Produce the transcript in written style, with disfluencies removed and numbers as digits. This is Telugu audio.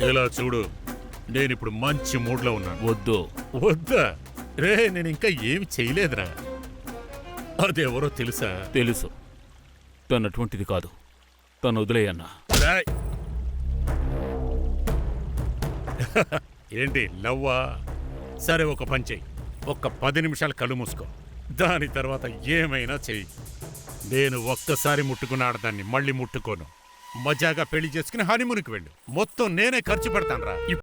ఇలా చూడు, నేనిప్పుడు మంచి మూడ్లో ఉన్నాను. వద్దు. వద్దా? రే, నేను ఇంకా ఏమి చేయలేదురా. అదెవరో తెలుసా? తెలుసు. తను అటువంటిది కాదు. తను వదిలేయన్నా. రాయ్. ఏంటి లవ్వా? సరే, ఒక పని చెయ్యి. ఒక్క 10 నిమిషాలు కళ్ళు మూసుకో. దాని తర్వాత ఏమైనా చెయ్యి. నేను ఒక్కసారి ముట్టుకున్న ఆడదాన్ని మళ్ళీ ముట్టుకోను. మజాగా పెళ్లి చేసుకుని హనీమూన్కి వెళ్ళు. మొత్తం నేనే ఖర్చు పెడతాను రా.